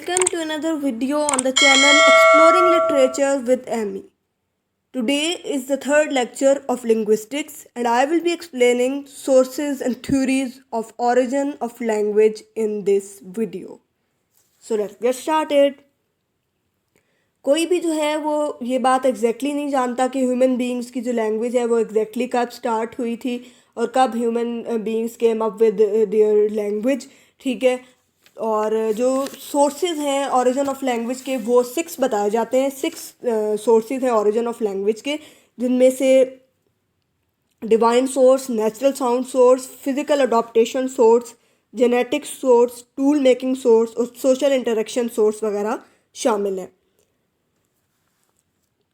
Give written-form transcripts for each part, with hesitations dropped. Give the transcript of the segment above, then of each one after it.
Welcome to another video on the channel Exploring Literature with Amy. Today is the third lecture of linguistics and I will be explaining sources and theories of origin of language in this video. So let's get started. कोई भी जो है वो ये बात exactly नहीं जानता कि ह्यूमन बीइंग्स की जो लैंग्वेज है वो एग्जैक्टली कब स्टार्ट हुई थी और कब human beings came up with their language, ठीक है। और जो सोर्सेज हैं ओरिजिन ऑफ लैंग्वेज के वो 6 बताए जाते हैं। 6 सोर्सेज हैं ओरिजिन ऑफ लैंग्वेज के, जिनमें से divine source, natural sound source, physical adaptation source, genetic source, tool making source और सोशल इंटरेक्शन सोर्स वगैरह शामिल हैं।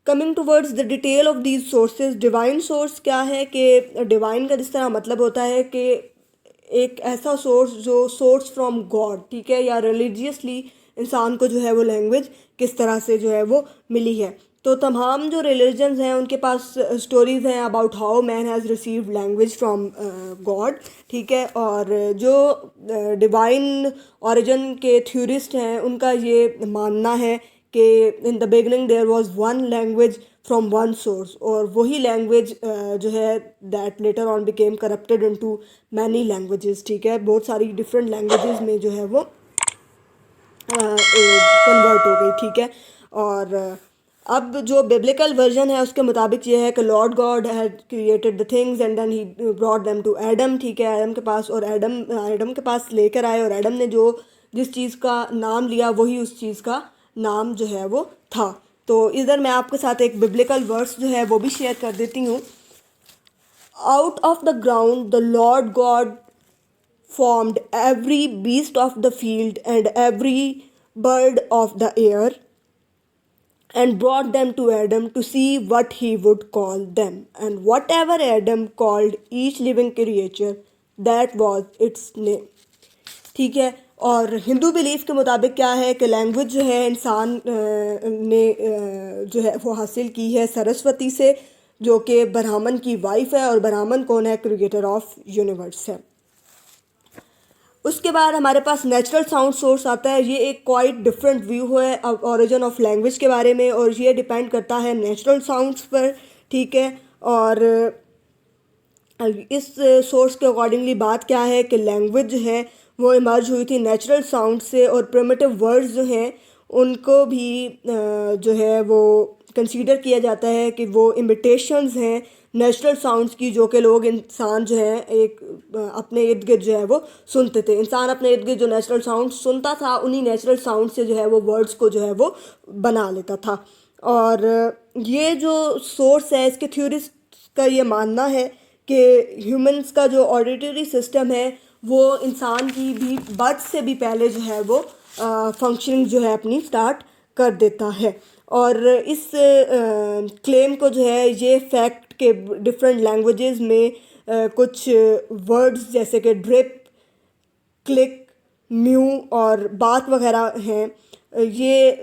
Coming towards the detail of these sources, divine source क्या है कि डिवाइन का जिस तरह मतलब होता है कि एक ऐसा सोर्स जो सोर्स फ्रॉम गॉड, ठीक है, या रिलीजियसली इंसान को जो है वो लैंग्वेज किस तरह से जो है वो मिली है। तो तमाम जो रिलीजन्स हैं उनके पास स्टोरीज़ हैं about how man has received language from God, ठीक है। और जो डिवाइन ओरिजिन के थ्योरिस्ट हैं उनका ये मानना है कि in the beginning there was one language from one source, और वही लैंग्वेज जो है that later on became corrupted into many languages, ठीक है। बहुत सारी डिफरेंट लैंग्वेजेस में जो है वो कन्वर्ट हो गई, ठीक है। और अब जो बिब्लिकल वर्जन है उसके मुताबिक ये है कि Lord God had created the things and then he brought them to Adam, ठीक है, एडम के पास, और एडम के पास लेकर आए और एडम ने जो जिस चीज़ का नाम लिया वही उस चीज़ का नाम जो है वो था। तो इधर मैं आपके साथ एक बिब्लिकल वर्स जो है वो भी शेयर कर देती हूँ। Out of the ground the Lord God formed every beast of the field and every bird of the air and brought them to Adam to see what he would call them. And whatever Adam called each living creature, that was its name. ठीक है। और Hindu belief के मुताबिक क्या है कि language जो है इंसान ने जो है वो हासिल की है सरस्वती से, जो कि ब्राह्मण की वाइफ है, और ब्राह्मण कौन है? क्रिएटर ऑफ यूनिवर्स है। उसके बाद हमारे पास नेचुरल साउंड सोर्स आता है। ये एक क्वाइट डिफरेंट व्यू है ओरिजिन ऑफ लैंग्वेज के बारे में, और ये डिपेंड करता है नेचुरल साउंड्स पर, ठीक है। और इस सोर्स के अकॉर्डिंगली बात क्या है कि लैंग्वेज जो है वो इमर्ज हुई थी नेचुरल साउंड से, और प्रिमिटिव वर्ड्स जो हैं उनको भी जो है वो कंसीडर किया जाता है कि वो इमिटेशंस हैं नेचुरल साउंड्स की, जो कि लोग इंसान जो है एक अपने इर्द गिर्द जो है वो सुनते थे। इंसान अपने इर्द गिर्द जो नेचुरल साउंड सुनता था उन्हीं नेचुरल साउंड से जो है वो वर्ड्स को जो है वो बना लेता था। और ये जो सोर्स है इसके थ्योरिस्ट का ये मानना है कि ह्यूमंस का जो ऑडिटरी सिस्टम है वो इंसान की भी बर्थ से भी पहले जो है वो फंक्शनिंग जो है अपनी स्टार्ट कर देता है। और इस क्लेम को जो है ये फैक्ट के डिफरेंट लैंग्वेजेस में कुछ वर्ड्स जैसे कि ड्रिप, क्लिक, म्यू और बात वगैरह हैं, ये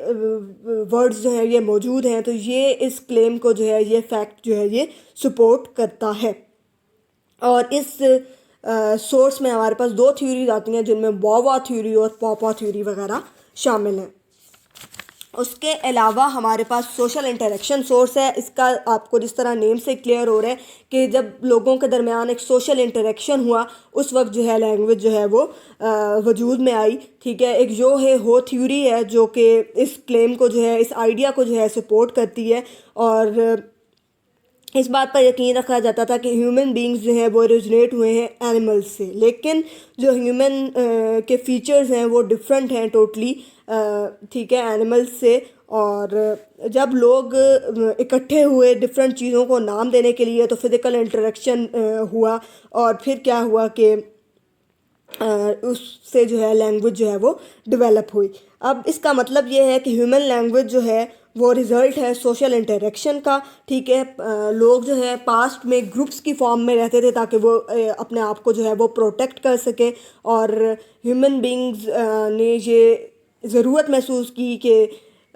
वर्ड्स जो हैं ये मौजूद हैं। तो ये इस क्लेम को जो है ये फैक्ट जो है ये सपोर्ट करता है। और इस सोर्स में हमारे पास 2 थ्योरीज आती हैं जिनमें वावा थ्योरी और पॉपा थ्योरी वगैरह शामिल हैं। उसके अलावा हमारे पास सोशल इंटरेक्शन सोर्स है। इसका आपको जिस तरह नेम से क्लियर हो रहा है कि जब लोगों के दरमियान एक सोशल इंटरेक्शन हुआ उस वक्त जो है लैंग्वेज जो है वो वजूद में आई, ठीक है। एक जो है हो थ्योरी है जो कि इस क्लेम को जो है, इस आइडिया को जो है सपोर्ट करती है, और इस बात पर यकीन रखा जाता था कि ह्यूमन बीइंग्स जो हैं वो ओरिजिनेट हुए हैं एनिमल्स से, लेकिन जो ह्यूमन के फीचर्स हैं वो डिफरेंट हैं टोटली, ठीक है, एनिमल्स से। और जब लोग इकट्ठे हुए डिफरेंट चीज़ों को नाम देने के लिए तो फिज़िकल इंटरेक्शन हुआ, और फिर क्या हुआ कि उससे जो है लैंग्वेज जो है वो डेवलप हुई। अब इसका मतलब ये है कि ह्यूमन लैंग्वेज जो है वो रिज़ल्ट है सोशल इंटरेक्शन का, ठीक है। लोग जो है पास्ट में ग्रुप्स की फॉर्म में रहते थे ताकि वो अपने आप को जो है वो प्रोटेक्ट कर सकें, और ह्यूमन बीइंग्स ने ये ज़रूरत महसूस की कि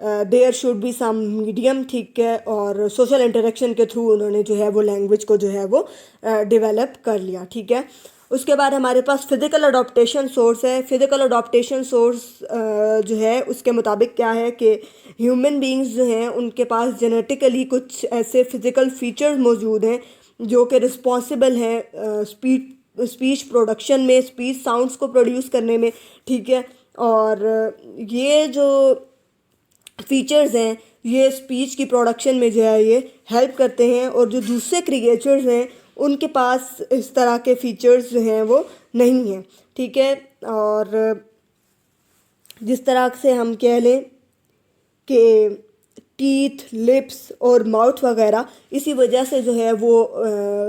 there should be some medium, ठीक है, और सोशल इंटरेक्शन के थ्रू उन्होंने जो है वो लैंग्वेज को जो है वो डेवलप कर लिया, ठीक है। उसके बाद हमारे पास फिज़िकल अडॉप्टेशन सोर्स है। फिज़िकल अडॉप्टेशन सोर्स जो है उसके मुताबिक क्या है कि ह्यूमन बींग्स जो हैं उनके पास जेनेटिकली कुछ ऐसे फिज़िकल फीचर्स मौजूद हैं जो कि रिस्पॉन्सिबल हैं स्पीच प्रोडक्शन में, स्पीच साउंड्स को प्रोड्यूस करने में, ठीक है। और ये जो फीचर्स हैं ये स्पीच की प्रोडक्शन में जो है ये हेल्प करते हैं, और जो दूसरे क्रिएचर्स हैं उनके पास इस तरह के फीचर्स जो हैं वो नहीं हैं, ठीक है। और जिस तरह से हम कह लें कि टीथ, लिप्स और माउथ वगैरह इसी वजह से जो है वो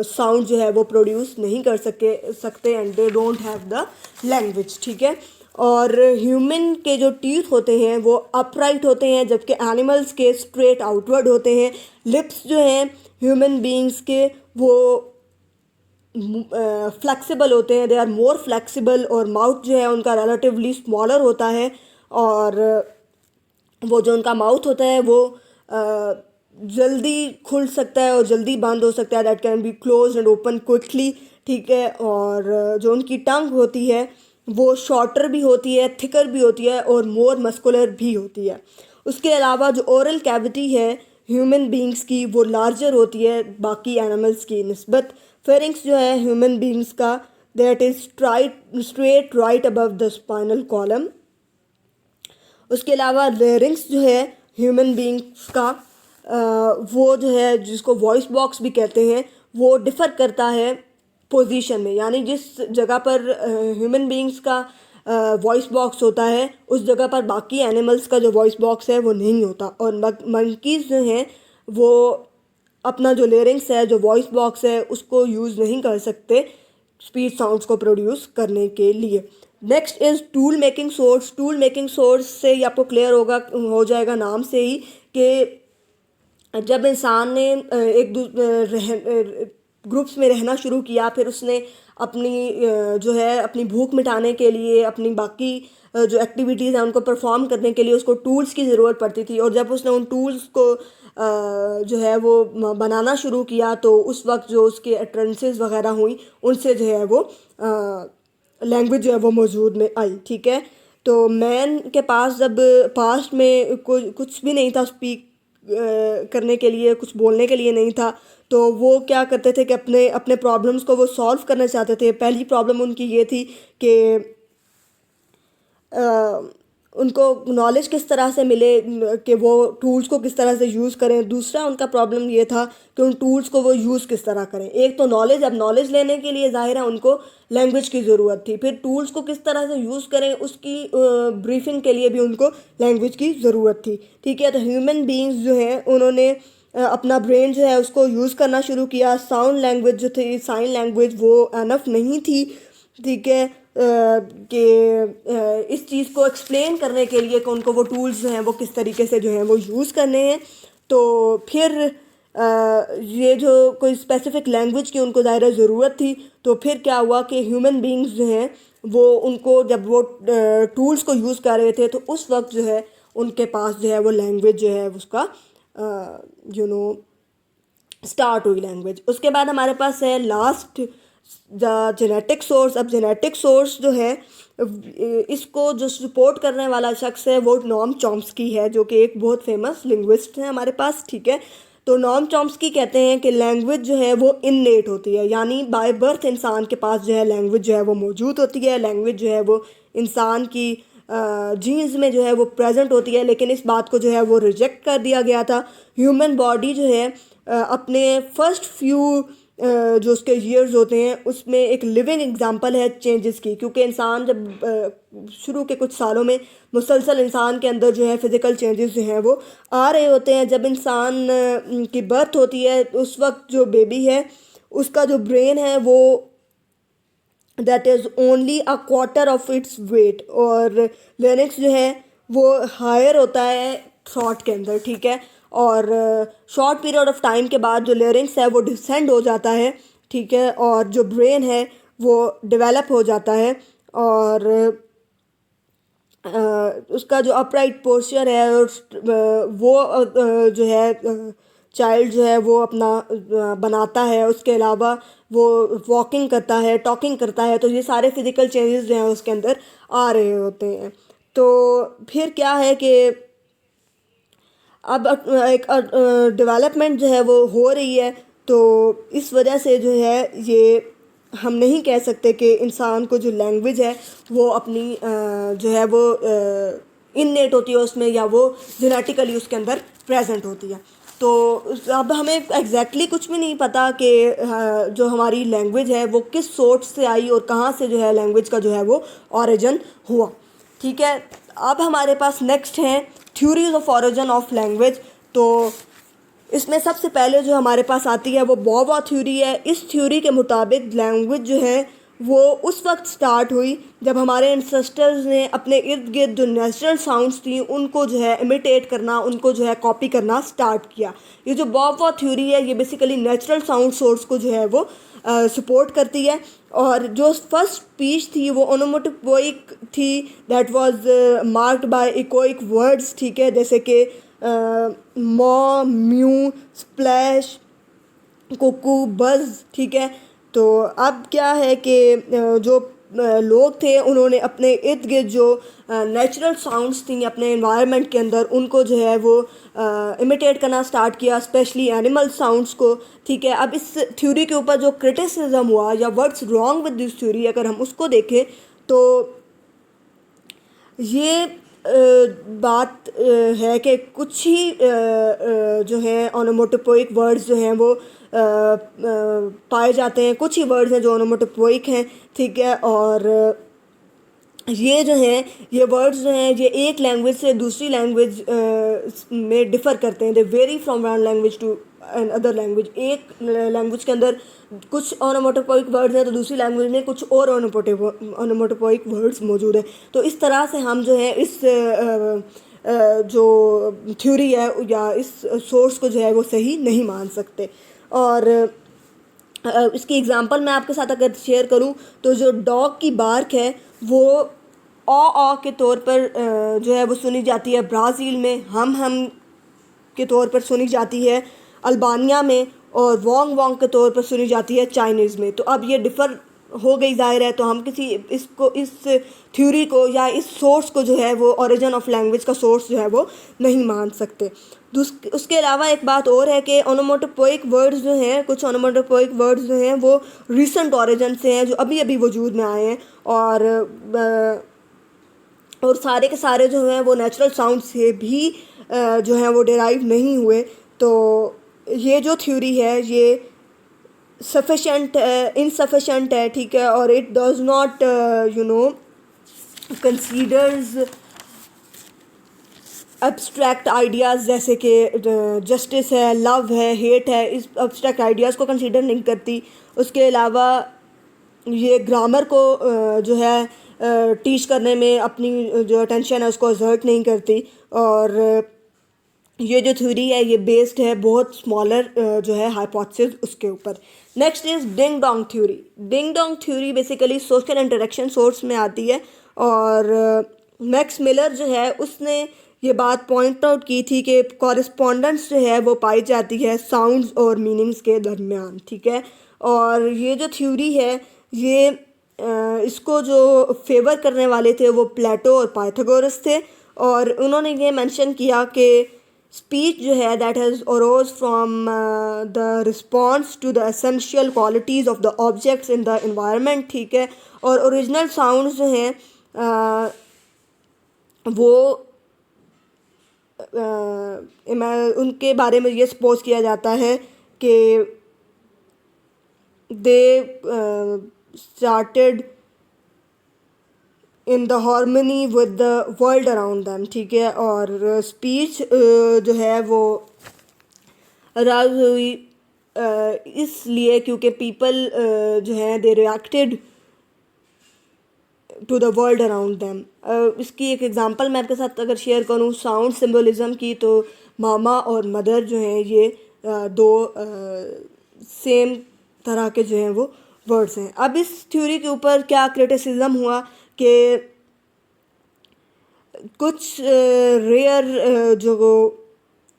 साउंड जो है वो प्रोड्यूस नहीं कर सकते and they don't have the language, ठीक है। और ह्यूमन के जो टीथ होते हैं वो अपराइट होते हैं, जबकि एनिमल्स के स्ट्रेट आउटवर्ड होते हैं। लिप्स जो हैं ह्यूमन बींग्स के वो फ्लेक्सिबल होते हैं, दे आर मोर फ्लेक्सिबल, और माउथ जो है उनका रिलेटिवली स्मॉलर होता है, और वो जो उनका माउथ होता है वो जल्दी खुल सकता है और जल्दी बंद हो सकता है, that can be close and open quickly, ठीक है। और जो उनकी टंग होती है वो शॉर्टर भी होती है, थिकर भी होती है और मोर मस्कुलर भी होती है। उसके अलावा जो ओरल कैविटी है ह्यूमन बींग्स की वो लार्जर होती है बाकी एनिमल्स की निस्बत। फेरिंक्स जो है ह्यूमन बींग्स का that is straight right above the spinal column. उसके अलावा लेरिंक्स जो है ह्यूमन बींग्स का वो जो है जिसको वॉइस बॉक्स भी कहते हैं वो डिफ़र करता है पोजीशन में, यानी जिस जगह पर ह्यूमन बींग्स का वॉइस बॉक्स होता है उस जगह पर बाकी एनिमल्स का जो वॉइस बॉक्स है वो नहीं होता। और मंकीज़ जो हैं वो अपना जो लेरिंक्स है, जो वॉइस बॉक्स है, उसको यूज़ नहीं कर सकते स्पीच साउंड्स को प्रोड्यूस करने के लिए। Next is tool making source. Tool making source से ही आपको क्लियर हो जाएगा नाम से ही कि जब इंसान ने ग्रुप्स में रहना शुरू किया, फिर उसने अपनी जो है अपनी भूख मिटाने के लिए, अपनी बाकी जो एक्टिविटीज़ हैं उनको परफॉर्म करने के लिए उसको टूल्स की ज़रूरत पड़ती थी। और जब उसने उन टूल्स को जो है वो बनाना शुरू किया तो उस वक्त जो उसके अटरेंसेस वगैरह हुई उनसे जो है वो लैंग्वेज जो है वो मौजूद में आई, ठीक है। तो मैन के पास जब पास्ट में कुछ भी नहीं था स्पीक करने के लिए, कुछ बोलने के लिए नहीं था, तो वो क्या करते थे कि अपने अपने प्रॉब्लम्स को वो सॉल्व करना चाहते थे। पहली प्रॉब्लम उनकी ये थी कि उनको नॉलेज किस तरह से मिले कि वो टूल्स को किस तरह से यूज़ करें। दूसरा उनका प्रॉब्लम ये था कि उन टूल्स को वो यूज़ किस तरह करें। एक तो नॉलेज, अब नॉलेज लेने के लिए ज़ाहिर है उनको लैंग्वेज की ज़रूरत थी, फिर टूल्स को किस तरह से यूज़ करें उसकी ब्रीफिंग के लिए भी उनको लैंग्वेज की ज़रूरत थी, ठीक है। तो ह्यूमन बींग्स जो हैं उन्होंने अपना ब्रेन जो है उसको यूज़ करना शुरू किया। साउंड लैंग्वेज जो थी, साइन लैंग्वेज, वो एनफ नहीं थी, ठीक है, कि इस चीज़ को एक्सप्लेन करने के लिए कि उनको वो टूल्स जो हैं वो किस तरीके से जो हैं वो यूज़ करने हैं। तो फिर ये जो कोई स्पेसिफ़िक लैंग्वेज की उनको ज़ाहिर ज़रूरत थी, तो फिर क्या हुआ कि ह्यूमन बींग्स जो हैं वो उनको जब वो टूल्स को यूज़ कर रहे थे तो उस वक्त जो है उनके पास जो है वो लैंग्वेज जो है उसका स्टार्ट हुई लैंग्वेज। उसके बाद हमारे पास है लास्ट द जेनेटिक सोर्स। अब जेनेटिक सोर्स जो है इसको जो सपोर्ट करने वाला शख्स है वो नॉम चॉम्स्की है, जो कि एक बहुत फेमस लिंग्विस्ट है हमारे पास, ठीक है। तो नॉम चॉम्स्की कहते हैं कि लैंग्वेज जो है वो इननेट होती है, यानी बाय बर्थ इंसान के पास जो है लैंग्वेज जो है वो मौजूद होती है। लैंग्वेज जो है वो इंसान की जीन्स में जो है वो प्रेजेंट होती है, लेकिन इस बात को जो है वो रिजेक्ट कर दिया गया था। ह्यूमन बॉडी जो है अपने फर्स्ट फ्यू जो उसके ईयर्स होते हैं उसमें एक लिविंग एग्जांपल है चेंजेस की, क्योंकि इंसान जब शुरू के कुछ सालों में मुसलसल इंसान के अंदर जो है फ़िज़िकल चेंजेस जो हैं वो आ रहे होते हैं। जब इंसान की बर्थ होती है उस वक्त जो बेबी है उसका जो ब्रेन है वो that is only a quarter of its weight, और लेरिक्स जो है वो हायर होता है थ्रॉट के अंदर, ठीक है। और शॉर्ट पीरियड ऑफ टाइम के बाद जो लेरिंक्स है वो डिसेंड हो जाता है, ठीक है, और जो ब्रेन है वो डेवलप हो जाता है, और उसका जो अपराइट पोस्चर है वो जो है चाइल्ड जो है वो अपना बनाता है, उसके अलावा वो वॉकिंग करता है, टॉकिंग करता है, तो ये सारे फिज़िकल चेंजेस जो हैं उसके अंदर आ रहे होते हैं। तो फिर क्या है कि अब एक डेवलपमेंट जो है वो हो रही है, तो इस वजह से जो है ये हम नहीं कह सकते कि इंसान को जो लैंग्वेज है वो अपनी जो है वो इननेट होती है उसमें, या वो जेनेटिकली उसके अंदर प्रेजेंट होती है। तो अब हमें एग्जैक्टली कुछ भी नहीं पता कि जो हमारी लैंग्वेज है वो किस सोर्स से आई और कहाँ से जो है लैंग्वेज का जो है वो ओरिजिन हुआ। ठीक है, अब हमारे पास नेक्स्ट है theories of origin of language. तो इसमें सबसे पहले जो हमारे पास आती है वो बॉबा थ्योरी है। इस थ्योरी के मुताबिक लैंग्वेज जो है वो उस वक्त स्टार्ट हुई जब हमारे एंसेस्टर्स ने अपने इर्द गिर्द जो नेचुरल साउंड्स थी उनको जो है इमिटेट करना, उनको जो है कॉपी करना स्टार्ट किया। ये जो बॉबा थ्योरी है ये बेसिकली नेचुरल साउंड सोर्स को जो है वो सपोर्ट करती है। और जो फर्स्ट स्पीच थी वो ओनोमेटोपोइक थी, that was marked by echoic words. ठीक है, जैसे कि मॉ, म्यू, स्प्लैश, कुकू, बज़। ठीक है, तो अब क्या है कि जो लोग थे उन्होंने अपने इर्द गिर्द जो नेचुरल साउंड्स थी अपने एनवायरनमेंट के अंदर उनको जो है वो इमिटेट करना स्टार्ट किया, स्पेशली एनिमल साउंड्स को। ठीक है, अब इस थ्योरी के ऊपर जो क्रिटिसिज्म हुआ या what's wrong with this theory, अगर हम उसको देखें तो ये बात है कि कुछ ही जो है ओनोमोटोपोइक वर्ड्स जो हैं वो पाए जाते हैं, कुछ ही वर्ड्स हैं जो ओनोमोटोपोइक हैं। ठीक है, और ये जो हैं ये वर्ड्स जो हैं ये एक लैंग्वेज से दूसरी लैंग्वेज में डिफ़र करते हैं। They vary from one language to another language. एक लैंग्वेज के अंदर कुछ ओनोमोटोपोइक वर्ड्स हैं तो दूसरी लैंग्वेज में कुछ और ओनोमोटोपोइक वर्ड्स मौजूद हैं। तो इस तरह से हम जो है इस जो थ्योरी है या इस सोर्स को जो है वो सही नहीं मान सकते। और इसकी एग्ज़ाम्पल मैं आपके साथ अगर शेयर करूं तो जो डॉग की बार्क है वो ऑ के तौर पर जो है वो सुनी जाती है ब्राज़ील में, हम के तौर पर सुनी जाती है अल्बानिया में, और वोंग वोंग के तौर पर सुनी जाती है चाइनीज़ में। तो अब ये डिफ़र हो गई ज़ाहिर है, तो हम किसी इसको इस थ्योरी को या इस सोर्स को जो है वो ओरिजिन ऑफ लैंग्वेज का सोर्स जो है वो नहीं मान सकते। उसके अलावा एक बात और है कि ओनोमोटोपोइक वर्ड्स जो हैं, कुछ ओनोमोटोपोइक वर्ड्स जो हैं वो रिसेंट ओरिजिन से हैं, जो अभी अभी वजूद में आए हैं, और सारे के सारे जो हैं वो नेचुरल साउंड से भी जो हैं वो डिराइव नहीं हुए। तो ये जो थ्योरी है ये सफिशेंट इनसफिशेंट है। ठीक है, और it does not considers abstract ideas जैसे कि जस्टिस है, लव है, हेट है, इस एब्स्ट्रैक्ट आइडियाज़ को कंसीडर नहीं करती। उसके अलावा ये ग्रामर को जो है टीच करने में अपनी जो अटेंशन है उसको एक्सर्ट नहीं करती। और ये जो थ्योरी है ये बेस्ड है बहुत स्मॉलर जो है हाइपोथेसिस उसके ऊपर। Next is ding dong theory. Ding dong theory basically social interaction source में आती है, और मैक्स मिलर जो है उसने ये बात पॉइंट आउट की थी कि कॉरेस्पॉन्डेंस जो है वो पाई जाती है साउंड्स और मीनिंग्स के दरमियान। ठीक है, और ये जो थ्योरी है ये इसको जो फेवर करने वाले थे वो प्लेटो और पाइथागोरस थे, और उन्होंने ये मेंशन किया कि स्पीच जो है that has arose from the response to the essential qualities of the objects in the environment. ठीक है, और ओरिजिनल साउंड्स जो हैं वो उनके बारे में ये सपोज किया जाता है कि they started in the harmony with the world around them. ठीक है, और स्पीच जो है वो राज हुई इसलिए क्योंकि पीपल जो हैं they reacted to the world around them. इसकी एक एग्ज़ाम्पल मैं आपके साथ अगर शेयर करूँ साउंड सिम्बोलिज़म की, तो मामा और मदर जो हैं ये दो सेम तरह के जो हैं वो वर्ड्स हैं। अब इस थ्योरी के ऊपर क्या क्रिटिसिज्म हुआ कि कुछ रेयर जो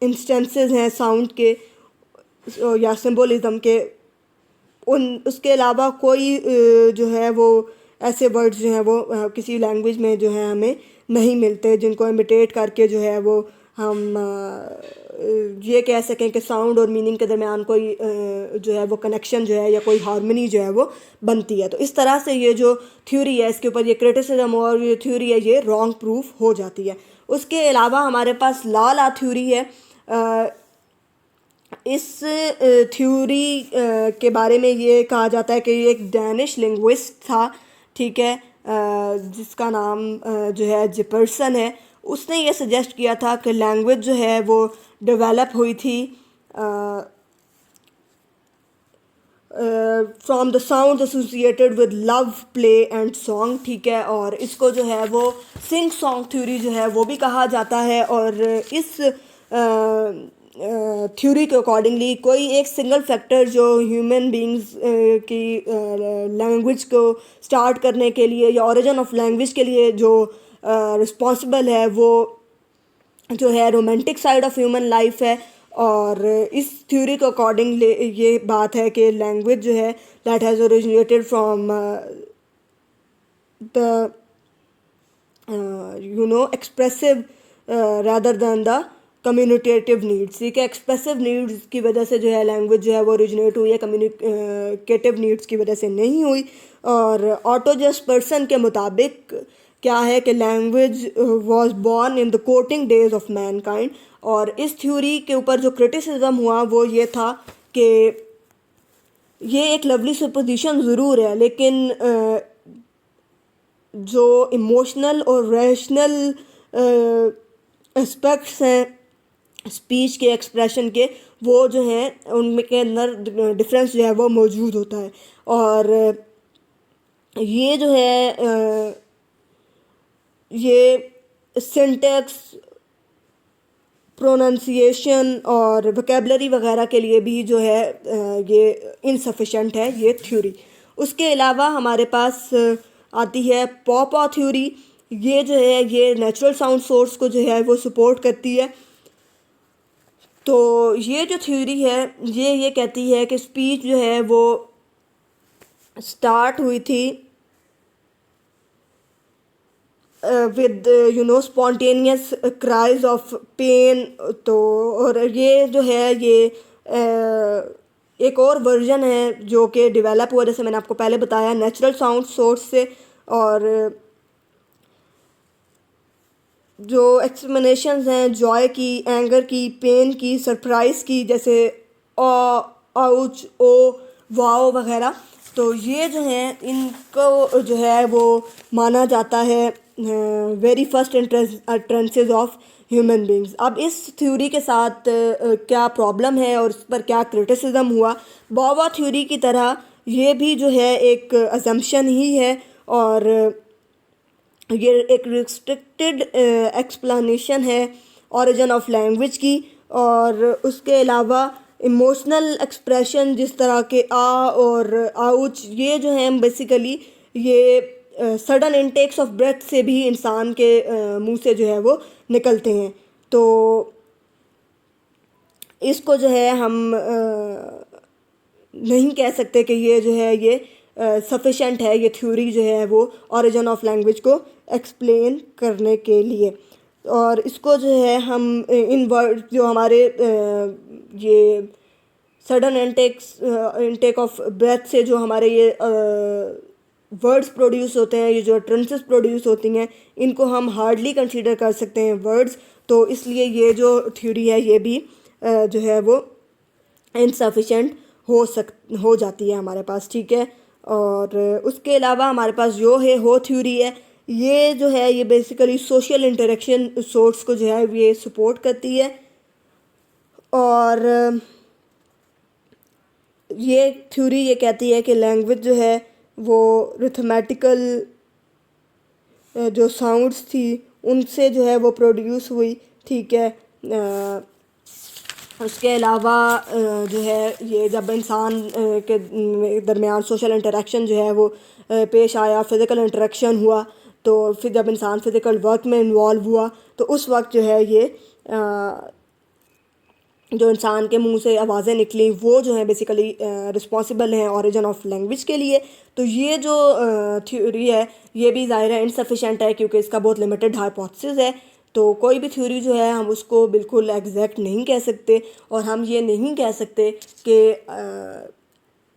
इंस्टेंसेस हैं साउंड के या सिंबोलिज्म के, उन उसके अलावा कोई जो है वो ऐसे वर्ड्स जो हैं वो किसी लैंग्वेज में जो है हमें नहीं मिलते जिनको इमिटेट करके जो है वो हम ये कह सकें कि साउंड और मीनिंग के दरमियान कोई जो है वो कनेक्शन जो है या कोई हार्मनी जो है वो बनती है। तो इस तरह से ये जो थ्योरी है इसके ऊपर ये क्रिटिसिज्म और ये थ्योरी है ये रॉन्ग प्रूफ हो जाती है। उसके अलावा हमारे पास ला ला थ्योरी है। इस थ्योरी के बारे में ये कहा जाता है कि ये एक डैनिश लिंग्विस्ट था, ठीक है, जिसका नाम जो है जेपर्सन है। उसने ये सजेस्ट किया था कि लैंग्वेज जो है वो डेवलप हुई थी from the sound associated with love play and song, ठीक है, और इसको जो है वो सिंग सॉन्ग थ्योरी जो है वो भी कहा जाता है। और इस थ्योरी के अकॉर्डिंगली कोई एक सिंगल फैक्टर जो ह्यूमन बींग्स की लैंग्वेज को स्टार्ट करने के लिए या ओरिजिन ऑफ लैंग्वेज के लिए जो रिस्पॉन्सिबल है वो जो है romantic side of human life है। और इस थ्योरी के अकॉर्डिंग ये बात है कि लैंग्वेज जो है that has originated from the expressive rather than the communicative needs, ठीक है। एक्सप्रेसिव नीड्स की वजह से जो है लैंग्वेज जो है वो ओरिजिनेट हुई है, कम्युनिकेटिव नीड्स की वजह से नहीं हुई। और ऑटो जेसपर्सन के मुताबिक क्या है कि language was born in the coating days of Mankind. और इस थ्योरी के ऊपर जो क्रिटिसिज्म हुआ वो ये था कि ये एक लवली सुपोजिशन ज़रूर है, लेकिन जो इमोशनल और रैशनल एस्पेक्ट्स हैं स्पीच के, एक्सप्रेशन के, वो जो हैं उनके अंदर डिफरेंस जो है वो मौजूद होता है। और ये जो है ये सिंटेक्स, प्रोनंसिएशन और वोकेबलरी वगैरह के लिए भी जो है ये इनसफिशेंट है ये थ्योरी। उसके अलावा हमारे पास आती है पॉपॉ थ्योरी। ये जो है ये नेचुरल साउंड सोर्स को जो है वो सपोर्ट करती है। तो ये जो थ्योरी है ये कहती है कि स्पीच जो है वो स्टार्ट हुई थी with spontaneous cries of pain. तो और ये जो है ये एक और वर्जन है जो कि डेवलप हुआ, जैसे मैंने आपको पहले बताया, नेचुरल साउंड सोर्स से। और जो एक्सप्लेनेशंस हैं जॉय की, एंगर की, पेन की, सरप्राइज़ की, जैसे आउच, ओ, वाओ वगैरह, तो ये जो हैं इनको जो है वो माना जाता है very first entrances of human beings. अब इस थ्योरी के साथ क्या प्रॉब्लम है और इस पर क्या क्रिटिसिज्म हुआ, वावा थ्योरी की तरह ये भी जो है एक असम्पशन ही है। और ये एक रिस्ट्रिक्टेड एक्सप्लेनेशन है ओरिजिन ऑफ लैंग्वेज की। और उसके अलावा इमोशनल एक्सप्रेशन जिस तरह के आ और आउच, ये जो हैं बेसिकली ये सडन इनटेक्स ऑफ ब्रेथ से भी इंसान के मुंह से जो है वो निकलते हैं। तो इसको जो है हम नहीं कह सकते कि ये जो है ये सफिशेंट है, ये थ्योरी जो है वो ओरिजिन ऑफ लैंग्वेज को एक्सप्लेन करने के लिए। और इसको जो है हम इन वर्ड जो हमारे ये सडन इनटेक ऑफ ब्रेथ से जो हमारे ये वर्ड्स प्रोड्यूस होते हैं, ये जो ट्रेंसेस प्रोड्यूस होती हैं, इनको हम हार्डली कंसीडर कर सकते हैं वर्ड्स। तो इसलिए ये जो थ्योरी है ये भी जो है वो इनसफिशेंट हो जाती है हमारे पास, ठीक है। और उसके अलावा हमारे पास जो है हो थ्योरी है, ये जो है ये बेसिकली सोशल इंटरेक्शन सोर्स को जो है ये सपोर्ट करती है। और ये थ्योरी ये कहती है कि लैंग्वेज जो है वो रिथमेटिकल जो साउंड्स थी उनसे जो है वो प्रोड्यूस हुई, ठीक है। उसके अलावा जो है ये जब इंसान के दरमियान सोशल इंटरेक्शन जो है वो पेश आया, फ़िज़िकल इंटरेक्शन हुआ, तो फिर जब इंसान फ़िज़िकल वर्क में इन्वॉल्व हुआ तो उस वक्त जो है ये जो इंसान के मुंह से आवाज़ें निकली वो जो है बेसिकली रिस्पॉन्सिबल हैं ओरिजिन ऑफ लैंग्वेज के लिए। तो ये जो थ्योरी है ये भी ज़ाहिर है इनसफिशेंट है क्योंकि इसका बहुत लिमिटेड हाइपोथेसिस है। तो कोई भी थ्योरी जो है हम उसको बिल्कुल एग्जैक्ट नहीं कह सकते और हम ये नहीं कह सकते कि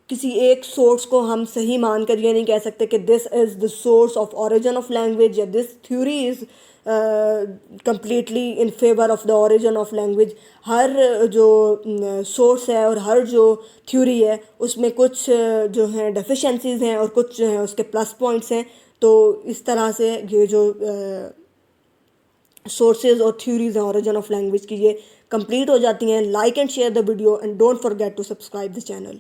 किसी एक सोर्स को हम सही मान कर ये नहीं कह सकते कि this is the source of origin of language या this theory is completely in favour of the origin of language. हर जो सोर्स है और हर जो थ्योरी है उसमें कुछ जो हैं डेफिशिएंसीज हैं और कुछ जो हैं उसके प्लस पॉइंट्स हैं। तो इस तरह से ये जो सोर्सेज और थ्योरीज हैं ओरिजिन ऑफ लैंग्वेज की ये कंप्लीट हो जाती हैं। Like and share the video and don't forget to subscribe the channel.